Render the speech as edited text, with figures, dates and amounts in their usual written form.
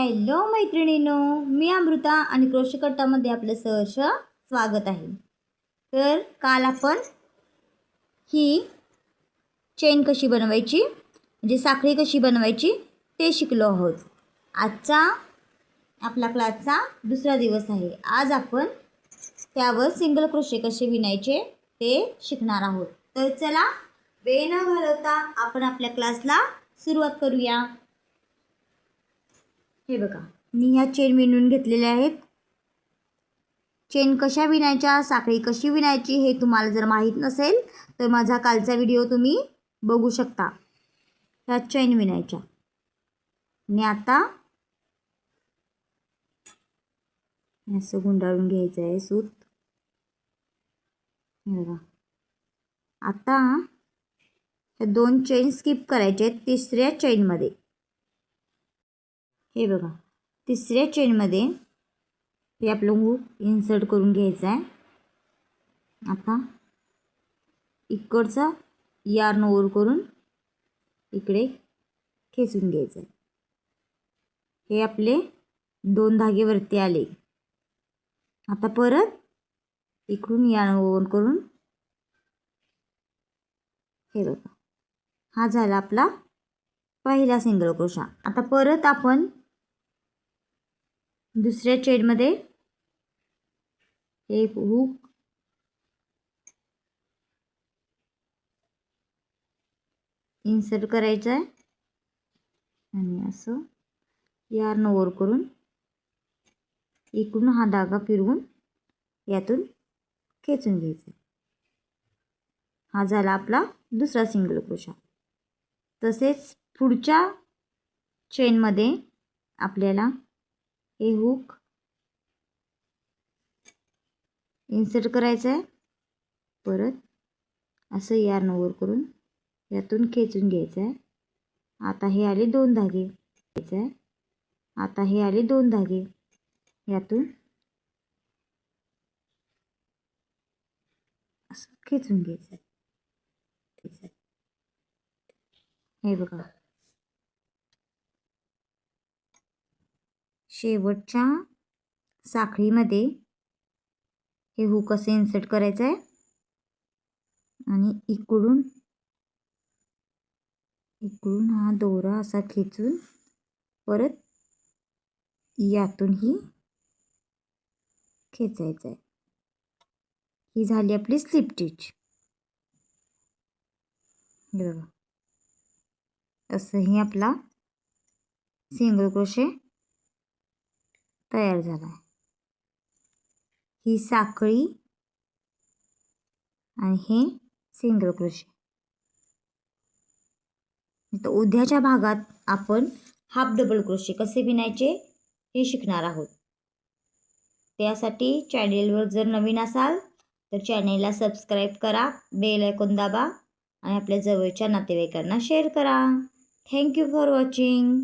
Hello मैत्रिणींनो, मी अमृता आणि crochet कट्टामध्ये आपलं सहर्ष स्वागत आहे। तर काल आपण ही चेन कशी बनवायची म्हणजे साखळी कशी बनवायची ते शिकलो आहोत। आजचा आपला क्लासचा दुसरा दिवस आहे। आज आपण त्यावर सिंगल क्रोशे कसे विणायचे ते शिकणार आहोत। तर चला वेळ न घालवता आपण आपल्या क्लासला सुरुवात करूया। हे बघा, मी ह्या चेन विणून घेतलेल्या आहेत। चेन कशा विणायच्या, साखळी कशी विणायची हे तुम्हाला जर माहीत नसेल तर माझा कालचा व्हिडिओ तुम्ही बघू शकता। ह्या चेन विणायच्या आणि आता असं गुंडाळून घ्यायचं आहे सूत। हे बघा, आता ह्या दोन चेन स्किप करायचे आहेत तिसऱ्या चेनमध्ये। हे बघा, तिसऱ्या चेनमध्ये हे आपलं हुक इन्सर्ट करून घ्यायचं आहे। आता इकडचा यार्न ओव्हर करून इकडे खेचून घ्यायचं आहे। हे आपले दोन धागे वरती आले। आता परत इकडून यार्न ओव्हर करून हे बघा, हा झाला आपला पहिला सिंगल क्रोशा। आता परत आपण दुसऱ्या चेनमध्ये एक हुक इन्सर्ट करायचा आहे आणि असं यार्न ओव्हर करून इकडून हा धागा फिरवून यातून खेचून घ्यायचा। हा झाला आपला दुसरा सिंगल क्रोशा। तसेच पुढच्या चेनमध्ये आपल्याला हे हुक इन्सर्ट करायचं आहे, परत असं यार्न ओव्हर करून यातून खेचून घ्यायचं आहे। आता हे आले दोन धागे घ्यायचं आहे। आता हे आले दोन धागे, यातून असं खेचून घ्यायचं आहे। हे बघा, शेवटच्या साखळीमध्ये हे हुक असे इन्सर्ट करायचं आहे आणि इकडून हा दोरा असा खेचून परत यातूनही खेचायचा आहे। ही झाली आपली स्लिप स्टिच। हे बघा, असंही आपला सिंगल क्रोशे तयार झाला आहे। ही साखळी आणि हे सिंगल क्रोशे। तर उद्याच्या भागात आपण हाफ डबल क्रोशे कसे विणायचे हे शिकणार आहोत। त्यासाठी चॅनेलवर जर नवीन असाल तर चॅनेलला सबस्क्राईब करा, बेल आयकॉन दाबा आणि आपल्या जवळच्या नातेवाईकांना शेअर करा। Thank you for watching.